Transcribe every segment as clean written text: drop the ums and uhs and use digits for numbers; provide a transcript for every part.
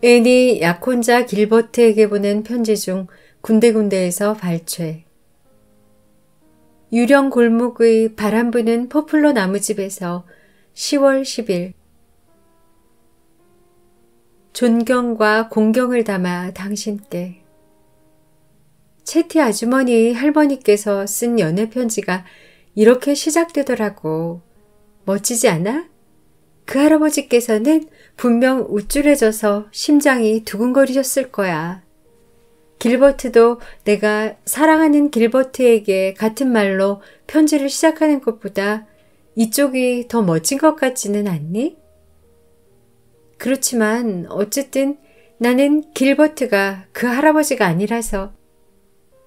앤이 약혼자 길버트에게 보낸 편지 중 군데군데에서 발췌. 유령 골목의 바람 부는 포플러 나무집에서 10월 10일. 존경과 공경을 담아 당신께. 채티 아주머니 할머니께서 쓴 연애 편지가 이렇게 시작되더라고. 멋지지 않아? 그 할아버지께서는 분명 우쭐해져서 심장이 두근거리셨을 거야. 길버트도 내가 사랑하는 길버트에게 같은 말로 편지를 시작하는 것보다 이쪽이 더 멋진 것 같지는 않니? 그렇지만 어쨌든 나는 길버트가 그 할아버지가 아니라서,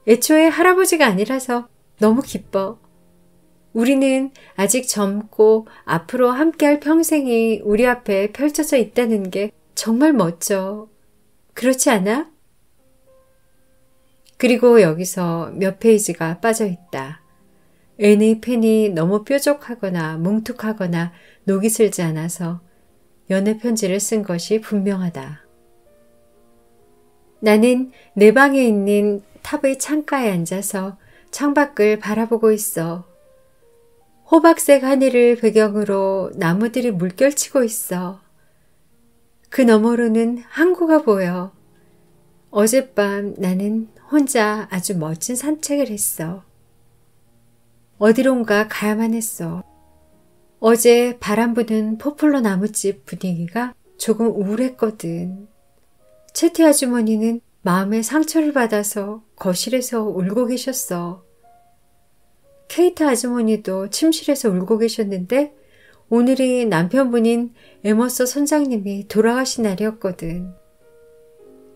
애초에 할아버지가 아니라서 너무 기뻐. 우리는 아직 젊고 앞으로 함께할 평생이 우리 앞에 펼쳐져 있다는 게 정말 멋져. 그렇지 않아? 그리고 여기서 몇 페이지가 빠져 있다. 앤의 펜이 너무 뾰족하거나 뭉툭하거나 녹이 슬지 않아서 연애 편지를 쓴 것이 분명하다. 나는 내 방에 있는 탑의 창가에 앉아서 창밖을 바라보고 있어. 호박색 하늘을 배경으로 나무들이 물결치고 있어. 그 너머로는 항구가 보여. 어젯밤 나는 혼자 아주 멋진 산책을 했어. 어디론가 가야만 했어. 어제 바람 부는 포플러 나무집 분위기가 조금 우울했거든. 채티 아주머니는 마음에 상처를 받아서 거실에서 울고 계셨어. 케이트 아주머니도 침실에서 울고 계셨는데 오늘이 남편분인 에머서 선장님이 돌아가신 날이었거든.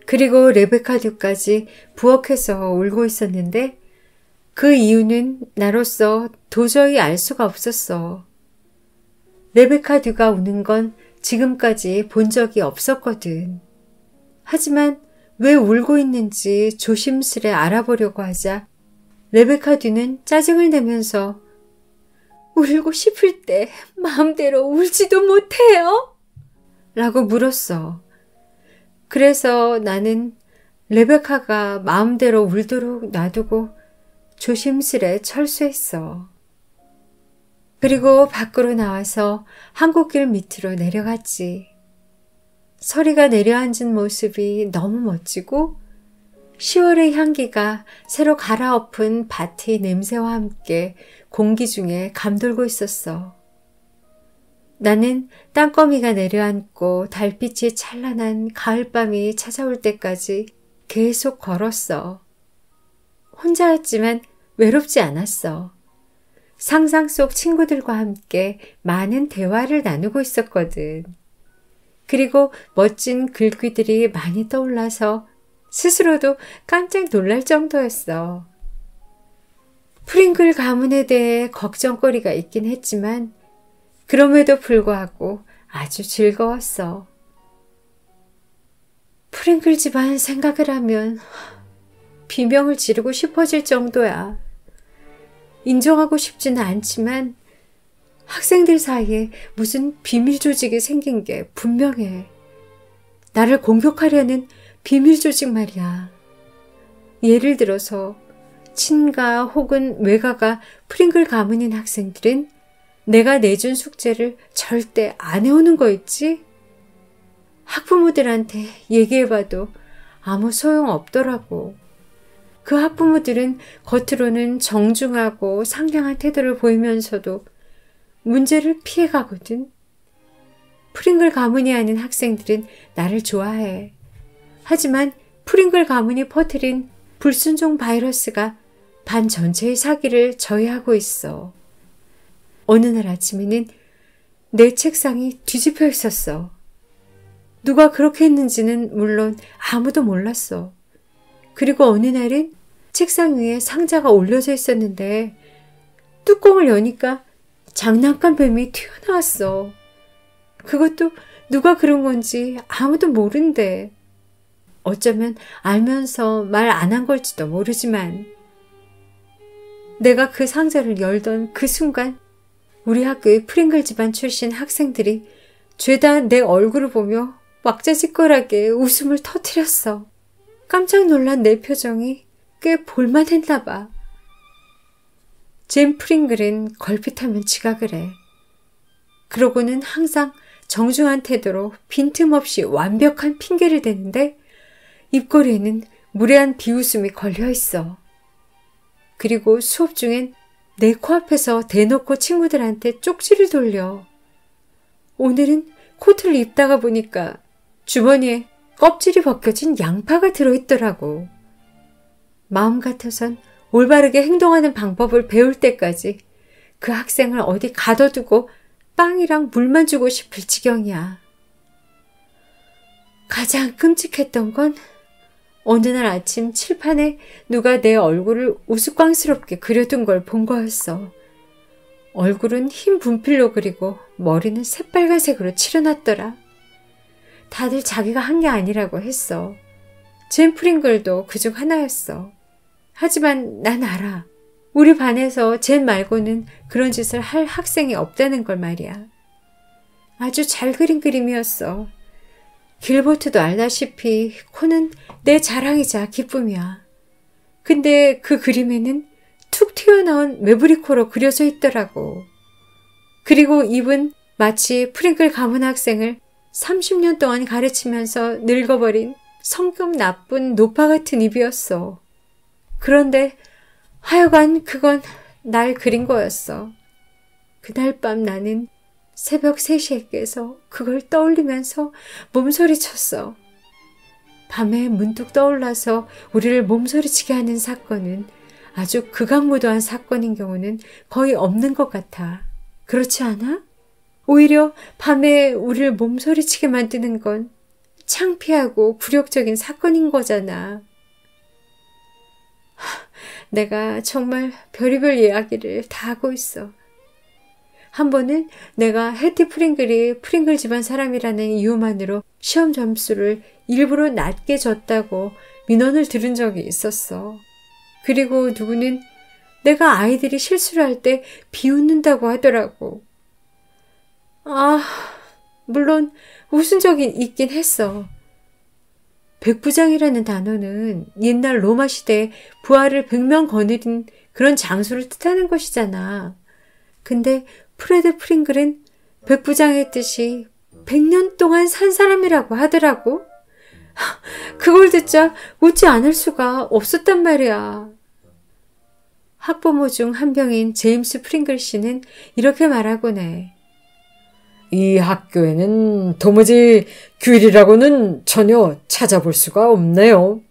그리고 레베카 듀까지 부엌에서 울고 있었는데 그 이유는 나로서 도저히 알 수가 없었어. 레베카 듀가 우는 건 지금까지 본 적이 없었거든. 하지만 왜 울고 있는지 조심스레 알아보려고 하자 레베카 듀는 짜증을 내면서 울고 싶을 때 마음대로 울지도 못해요? 라고 물었어. 그래서 나는 레베카가 마음대로 울도록 놔두고 조심스레 철수했어. 그리고 밖으로 나와서 항구길 밑으로 내려갔지. 서리가 내려앉은 모습이 너무 멋지고 10월의 향기가 새로 갈아엎은 밭의 냄새와 함께 공기 중에 감돌고 있었어. 나는 땅거미가 내려앉고 달빛이 찬란한 가을밤이 찾아올 때까지 계속 걸었어. 혼자였지만 외롭지 않았어. 상상 속 친구들과 함께 많은 대화를 나누고 있었거든. 그리고 멋진 글귀들이 많이 떠올라서 스스로도 깜짝 놀랄 정도였어. 프링글 가문에 대해 걱정거리가 있긴 했지만 그럼에도 불구하고 아주 즐거웠어. 프링글 집안 생각을 하면 비명을 지르고 싶어질 정도야. 인정하고 싶지는 않지만 학생들 사이에 무슨 비밀 조직이 생긴 게 분명해. 나를 공격하려는 비밀 조직 말이야. 예를 들어서 친가 혹은 외가가 프링글 가문인 학생들은 내가 내준 숙제를 절대 안 해오는 거 있지? 학부모들한테 얘기해봐도 아무 소용 없더라고. 그 학부모들은 겉으로는 정중하고 상냥한 태도를 보이면서도 문제를 피해가거든. 프링글 가문이 아닌 학생들은 나를 좋아해. 하지만 프링글 가문이 퍼뜨린 불순종 바이러스가 반 전체의 사기를 저해하고 있어. 어느 날 아침에는 내 책상이 뒤집혀 있었어. 누가 그렇게 했는지는 물론 아무도 몰랐어. 그리고 어느 날은 책상 위에 상자가 올려져 있었는데 뚜껑을 여니까 장난감 뱀이 튀어나왔어. 그것도 누가 그런 건지 아무도 모른대. 어쩌면 알면서 말 안 한 걸지도 모르지만 내가 그 상자를 열던 그 순간 우리 학교의 프링글 집안 출신 학생들이 죄다 내 얼굴을 보며 왁자지껄하게 웃음을 터뜨렸어. 깜짝 놀란 내 표정이 꽤 볼만했나 봐. 젠 프링글은 걸핏하면 지각을 해. 그러고는 항상 정중한 태도로 빈틈없이 완벽한 핑계를 대는데 입꼬리에는 무례한 비웃음이 걸려있어. 그리고 수업 중엔 내 코앞에서 대놓고 친구들한테 쪽지를 돌려. 오늘은 코트를 입다가 보니까 주머니에 껍질이 벗겨진 양파가 들어있더라고. 마음 같아선 올바르게 행동하는 방법을 배울 때까지 그 학생을 어디 가둬두고 빵이랑 물만 주고 싶을 지경이야. 가장 끔찍했던 건 어느 날 아침 칠판에 누가 내 얼굴을 우스꽝스럽게 그려둔 걸 본 거였어. 얼굴은 흰 분필로 그리고 머리는 새빨간색으로 칠해놨더라. 다들 자기가 한 게 아니라고 했어. 젠 프링글도 그중 하나였어. 하지만 난 알아. 우리 반에서 젠 말고는 그런 짓을 할 학생이 없다는 걸 말이야. 아주 잘 그린 그림이었어. 길버트도 알다시피 코는 내 자랑이자 기쁨이야. 근데 그 그림에는 툭 튀어나온 매부리 코로 그려져 있더라고. 그리고 입은 마치 프링글 가문 학생을 30년 동안 가르치면서 늙어버린 성격 나쁜 노파 같은 입이었어. 그런데 하여간 그건 날 그린 거였어. 그날 밤 나는 새벽 3시에 깨서 그걸 떠올리면서 몸서리쳤어. 밤에 문득 떠올라서 우리를 몸서리치게 하는 사건은 아주 극악무도한 사건인 경우는 거의 없는 것 같아. 그렇지 않아? 오히려 밤에 우리를 몸서리치게 만드는 건 창피하고 굴욕적인 사건인 거잖아. 내가 정말 별의별 이야기를 다 하고 있어. 한 번은 내가 해티 프링글이 프링글 집안 사람이라는 이유만으로 시험 점수를 일부러 낮게 줬다고 민원을 들은 적이 있었어. 그리고 누구는 내가 아이들이 실수를 할 때 비웃는다고 하더라고. 물론 웃은 적이 있긴 했어. 백부장이라는 단어는 옛날 로마 시대에 부하를 100명 거느린 그런 장수를 뜻하는 것이잖아. 근데 프레드 프링글은 백부장의 뜻이 100년 동안 산 사람이라고 하더라고. 그걸 듣자 웃지 않을 수가 없었단 말이야. 학부모 중 한 명인 제임스 프링글 씨는 이렇게 말하곤 해. 이 학교에는 도무지 규율이라고는 전혀 찾아볼 수가 없네요.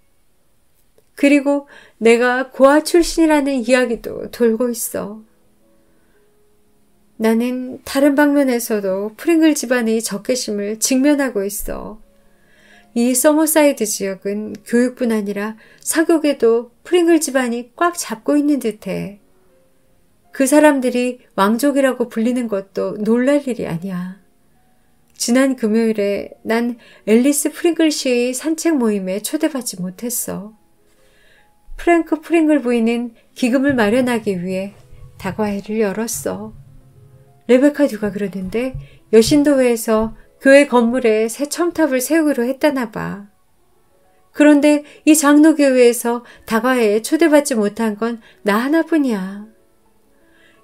그리고 내가 고아 출신이라는 이야기도 돌고 있어. 나는 다른 방면에서도 프링글 집안의 적개심을 직면하고 있어. 이 서머사이드 지역은 교육뿐 아니라 사교계도 프링글 집안이 꽉 잡고 있는 듯해. 그 사람들이 왕족이라고 불리는 것도 놀랄 일이 아니야. 지난 금요일에 난 앨리스 프링글 씨의 산책 모임에 초대받지 못했어. 프랭크 프링글 부인은 기금을 마련하기 위해 다과회를 열었어. 레베카 듀가 그러는데 여신도회에서 교회 건물에 새 첨탑을 세우기로 했다나 봐. 그런데 이 장로교회에서 다과회에 초대받지 못한 건 나 하나뿐이야.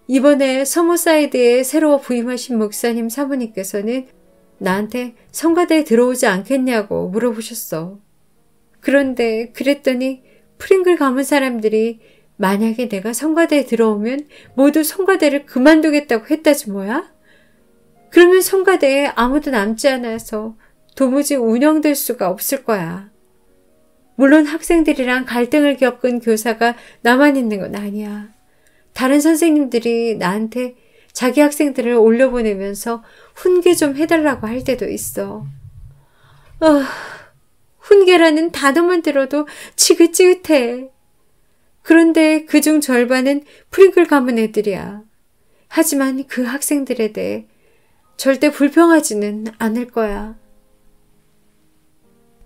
이번에 서머사이드에 새로 부임하신 목사님 사모님께서는 나한테 성가대에 들어오지 않겠냐고 물어보셨어. 그런데 그랬더니 프링글 가문 사람들이 만약에 내가 성가대에 들어오면 모두 성가대를 그만두겠다고 했다지 뭐야? 그러면 성가대에 아무도 남지 않아서 도무지 운영될 수가 없을 거야. 물론 학생들이랑 갈등을 겪은 교사가 나만 있는 건 아니야. 다른 선생님들이 나한테 자기 학생들을 올려보내면서 훈계 좀 해달라고 할 때도 있어. 훈계라는 단어만 들어도 지긋지긋해. 그런데 그중 절반은 프링글 가문 애들이야. 하지만 그 학생들에 대해 절대 불평하지는 않을 거야.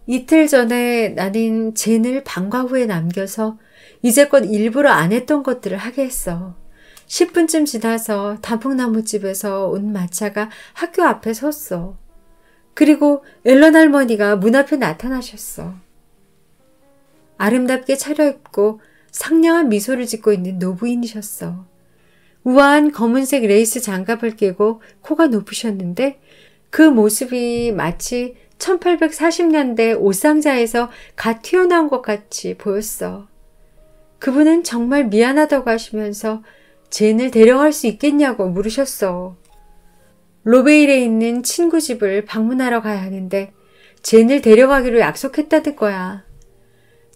이틀 전에 나는 젠을 방과 후에 남겨서 이제껏 일부러 안 했던 것들을 하게 했어. 10분쯤 지나서 단풍나무집에서 온 마차가 학교 앞에 섰어. 그리고 앨런 할머니가 문 앞에 나타나셨어. 아름답게 차려입고 상냥한 미소를 짓고 있는 노부인이셨어. 우아한 검은색 레이스 장갑을 끼고 코가 높으셨는데 그 모습이 마치 1840년대 옷상자에서 갓 튀어나온 것 같이 보였어. 그분은 정말 미안하다고 하시면서 젠을 데려갈 수 있겠냐고 물으셨어. 로베일에 있는 친구 집을 방문하러 가야 하는데 젠을 데려가기로 약속했다는 거야.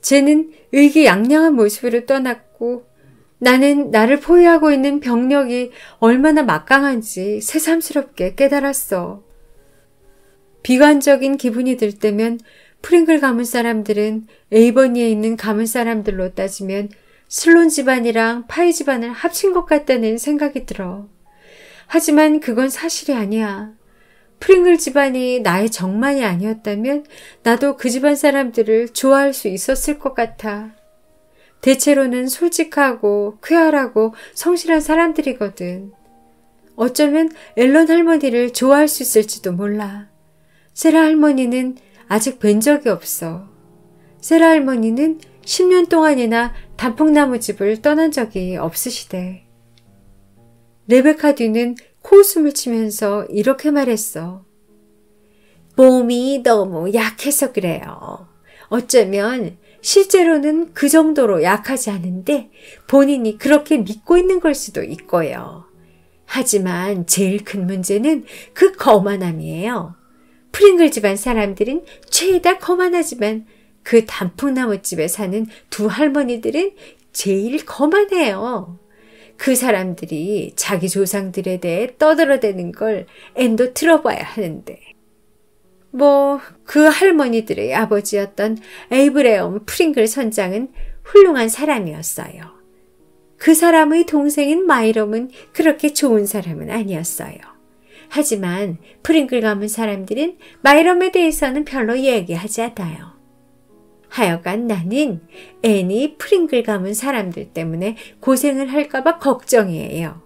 젠은 의기양양한 모습으로 떠났고 나는 나를 포위하고 있는 병력이 얼마나 막강한지 새삼스럽게 깨달았어. 비관적인 기분이 들 때면 프링글 가문 사람들은 에이버니에 있는 가문 사람들로 따지면 슬론 집안이랑 파이 집안을 합친 것 같다는 생각이 들어. 하지만 그건 사실이 아니야. 프링글 집안이 나의 정만이 아니었다면 나도 그 집안 사람들을 좋아할 수 있었을 것 같아. 대체로는 솔직하고 쾌활하고 성실한 사람들이거든. 어쩌면 앨런 할머니를 좋아할 수 있을지도 몰라. 세라 할머니는 아직 뵌 적이 없어. 세라 할머니는 10년 동안이나 단풍나무 집을 떠난 적이 없으시대. 레베카 뒤는 코웃음을 치면서 이렇게 말했어. 몸이 너무 약해서 그래요. 어쩌면 실제로는 그 정도로 약하지 않은데 본인이 그렇게 믿고 있는 걸 수도 있고요. 하지만 제일 큰 문제는 그 거만함이에요. 프링글 집안 사람들은 죄다 거만하지만 그 단풍나무집에 사는 두 할머니들은 제일 거만해요. 그 사람들이 자기 조상들에 대해 떠들어대는 걸 앤도 들어봐야 하는데. 그 할머니들의 아버지였던 에이브레엄 프링글 선장은 훌륭한 사람이었어요. 그 사람의 동생인 마이럼은 그렇게 좋은 사람은 아니었어요. 하지만 프링글 가문 사람들은 마이럼에 대해서는 별로 얘기하지 않아요. 하여간 나는 앤이 프링글 가문 사람들 때문에 고생을 할까봐 걱정이에요.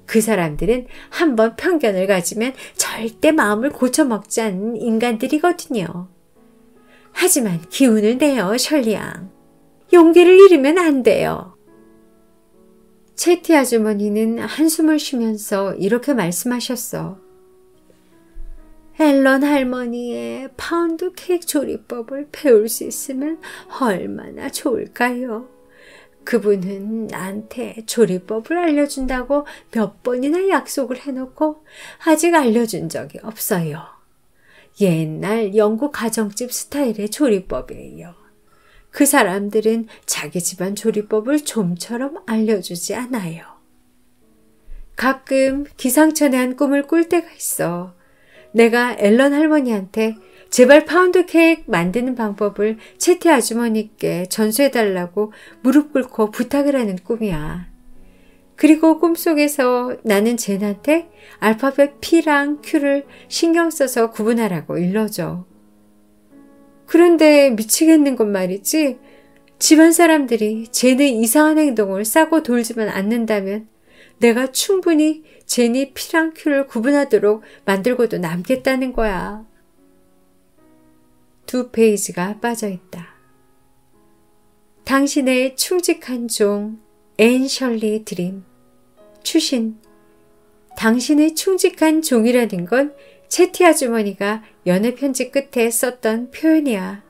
그 사람들은 한번 편견을 가지면 절대 마음을 고쳐먹지 않는 인간들이거든요. 하지만 기운을 내요, 셜리 양. 용기를 잃으면 안 돼요. 채티 아주머니는 한숨을 쉬면서 이렇게 말씀하셨어. 앨런 할머니의 파운드 케이크 조리법을 배울 수 있으면 얼마나 좋을까요? 그분은 나한테 조리법을 알려준다고 몇 번이나 약속을 해놓고 아직 알려준 적이 없어요. 옛날 영국 가정집 스타일의 조리법이에요. 그 사람들은 자기 집안 조리법을 좀처럼 알려주지 않아요. 가끔 기상천외한 꿈을 꿀 때가 있어. 내가 앨런 할머니한테 제발 파운드 케이크 만드는 방법을 채티 아주머니께 전수해달라고 무릎 꿇고 부탁을 하는 꿈이야. 그리고 꿈속에서 나는 젠한테 알파벳 P랑 Q를 신경 써서 구분하라고 일러줘. 그런데 미치겠는 건 말이지. 집안 사람들이 젠의 이상한 행동을 싸고 돌지만 않는다면 내가 충분히 젠이 P랑 Q를 구분하도록 만들고도 남겠다는 거야. 2페이지가 빠져있다. 당신의 충직한 종 앤 셜리 드림. 추신. 당신의 충직한 종이라는 건 채티 아주머니가 연애 편지 끝에 썼던 표현이야.